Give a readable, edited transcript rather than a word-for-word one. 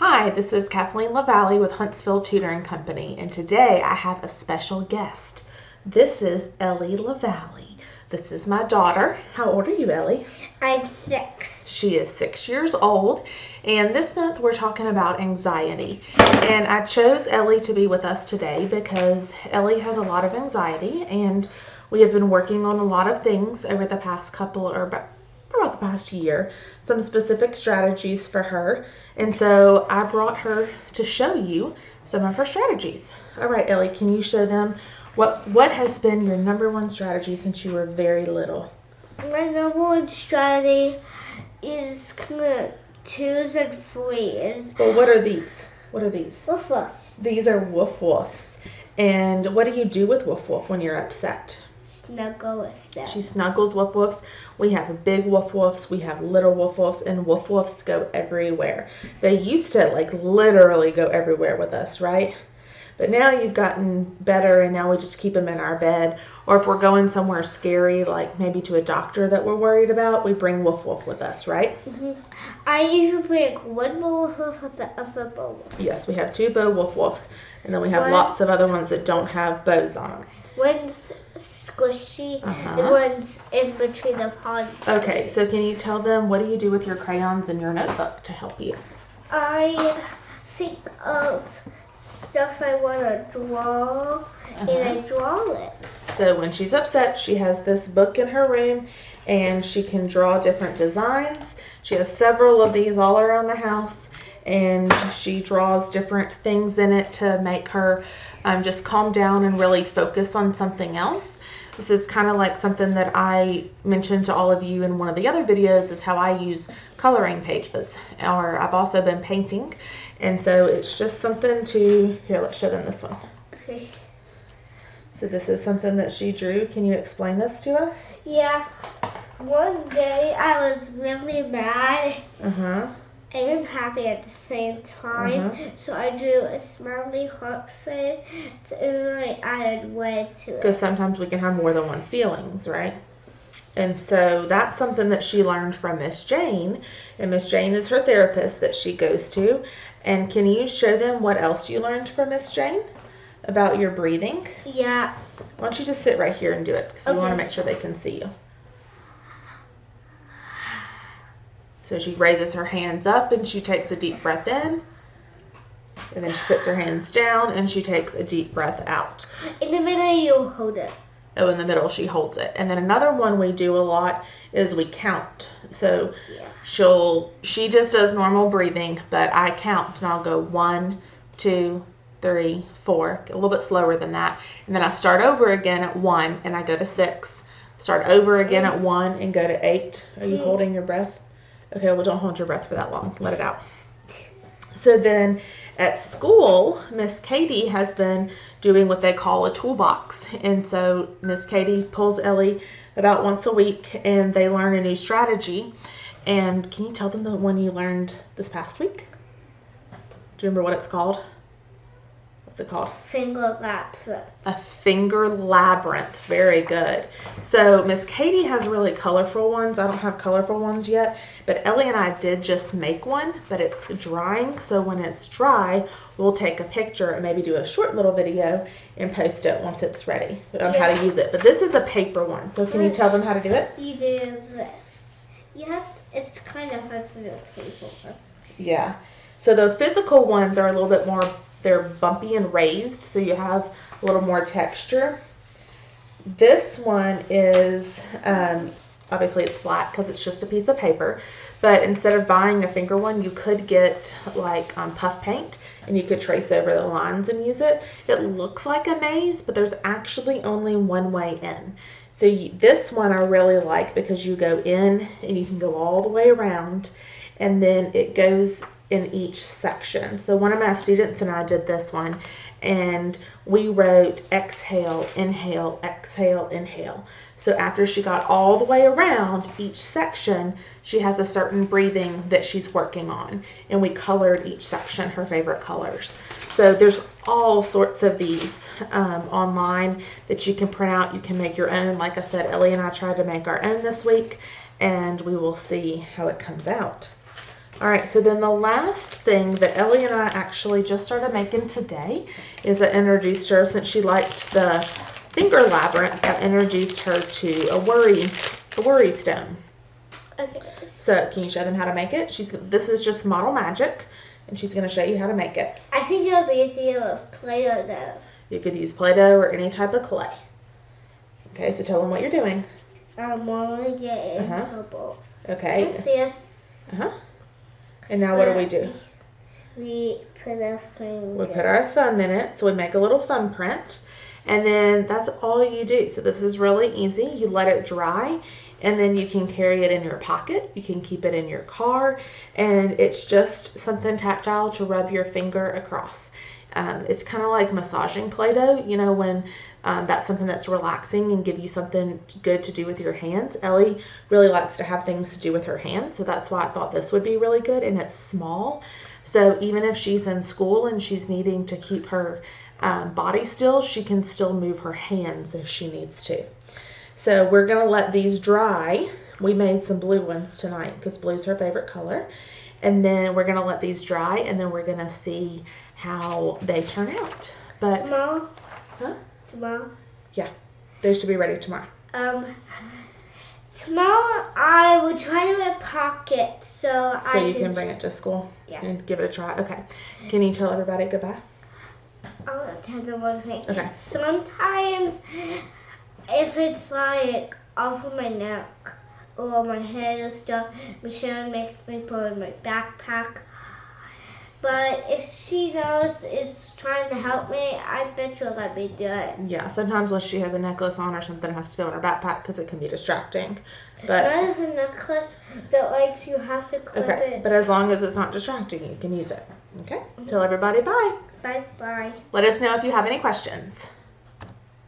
Hi, this is Kathleen LaValle with Huntsville Tutoring Company, and today I have a special guest. This is Ellie LaValle. This is my daughter. How old are you, Ellie? I'm 6. She is 6 years old, and this month we're talking about anxiety. And I chose Ellie to be with us today because Ellie has a lot of anxiety, and we have been working on a lot of things over the past about the past year, some specific strategies for her. And so I brought her to show you some of her strategies. All right, Ellie, can you show them what has been your number one strategy since you were very little? My number one strategy is twos and threes. Well, what are these? What are these? Woof woof. These are woof woofs. And what do you do with woof woof when you're upset? Snuggle with them. She snuggles woof woofs. We have big woof woofs, we have little woof woofs, and woof woofs go everywhere. They used to literally go everywhere with us, right? But now you've gotten better, and now we just keep them in our bed. Or if we're going somewhere scary, like maybe to a doctor that we're worried about, we bring woof woof with us, right? Mm-hmm. I usually bring one woof woof with the other bow. Yes, we have 2 bow woof woofs, and then we have lots of other ones that don't have bows on them. One's squishy, and one's in between the paws. Okay, so can you tell them what do you do with your crayons in your notebook to help you? I think of stuff I want to draw, and I draw it. So when she's upset, she has this book in her room, and she can draw different designs. She has several of these all around the house, and she draws different things in it to make her just calm down and really focus on something else. This is kind of like something that I mentioned to all of you in one of the other videos, is how I use coloring pages, or I've also been painting. And so it's just something to, here, let's show them this one. Okay. So this is something that she drew. Can you explain this to us? Yeah. One day I was really mad and happy at the same time. So I drew a smiley heart face, and I added red to it. Because sometimes we can have more than one feelings, right? And so that's something that she learned from Miss Jane. And Miss Jane is her therapist that she goes to. And can you show them what else you learned from Miss Jane about your breathing? Yeah. Why don't you just sit right here and do it, because we want to make sure they can see you. So she raises her hands up and she takes a deep breath in. And then she puts her hands down and she takes a deep breath out. In the middle, you hold it. Oh, in the middle, she holds it. And then another one we do a lot is we count. So she just does normal breathing, but I count, and I'll go 1, 2, 3, 4, a little bit slower than that. And then I start over again at 1 and I go to 6. Start over again at 1 and go to 8. Are you holding your breath? Okay, well, don't hold your breath for that long. Let it out. So then at school, Miss Katie has been doing what they call a toolbox. And so Miss Katie pulls Ellie about once a week, and they learn a new strategy. And can you tell them the one you learned this past week? Do you remember what it's called? What's it called? Finger labyrinth. A finger labyrinth. Very good. So Miss Katie has really colorful ones. I don't have colorful ones yet, but Ellie and I did just make one, but it's drying. So when it's dry, we'll take a picture and maybe do a short little video and post it once it's ready on how to use it. But this is a paper one. So can you tell them how to do it? You do this. It's kind of hard to do a paper one. Yeah. So the physical ones are a little bit more, they're bumpy and raised, so you have a little more texture. This one is, obviously it's flat because it's just a piece of paper, but instead of buying a finger one, you could get like puff paint, and you could trace over the lines and use it. It looks like a maze, but there's actually only one way in. So this one I really like because you go in and you can go all the way around, and then it goes in each section. So one of my students and I did this one, and we wrote exhale, inhale, exhale, inhale. So after she got all the way around each section, she has a certain breathing that she's working on, and we colored each section her favorite colors. So there's all sorts of these online that you can print out. You can make your own. Like I said, Ellie and I tried to make our own this week, and we will see how it comes out. All right, so then the last thing that Ellie and I actually just started making today is I introduced her, since she liked the finger labyrinth, I introduced her to a worry stone. Okay. So can you show them how to make it? This is just Model Magic, and she's going to show you how to make it. I think it'll be easier with Play-Doh though. You could use Play-Doh or any type of clay. Okay, so tell them what you're doing. I'm going to get in trouble. Okay. Let's see us. And now what do we do? We put our thumb. We put our thumb in it, so we make a little thumbprint, and then that's all you do. So this is really easy. You let it dry, and then you can carry it in your pocket. You can keep it in your car, and it's just something tactile to rub your finger across. It's kind of like massaging Play-Doh, you know, when that's something that's relaxing and give you something good to do with your hands. Ellie really likes to have things to do with her hands, so that's why I thought this would be really good, and it's small. So even if she's in school and she's needing to keep her body still, she can still move her hands if she needs to. So we're going to let these dry. We made some blue ones tonight because blue's her favorite color. And then we're going to let these dry, and then we're going to see how they turn out. But tomorrow? Huh? Tomorrow? Yeah, they should be ready tomorrow. Tomorrow I will try to wear pockets so you can bring it to school. Yeah. And give it a try. Okay. Can you tell everybody goodbye? I'll tell them one thing. Okay. Sometimes if it's like off of my neck or my head or stuff, Michelle makes me put it in my backpack. But if she knows it's trying to help me, I bet she'll let me do it. Yeah, sometimes when she has a necklace on or something, it has to go in her backpack because it can be distracting. But I have a necklace that like you have to clip it. But as long as it's not distracting, you can use it. Okay? Tell everybody bye. Bye-bye. Let us know if you have any questions.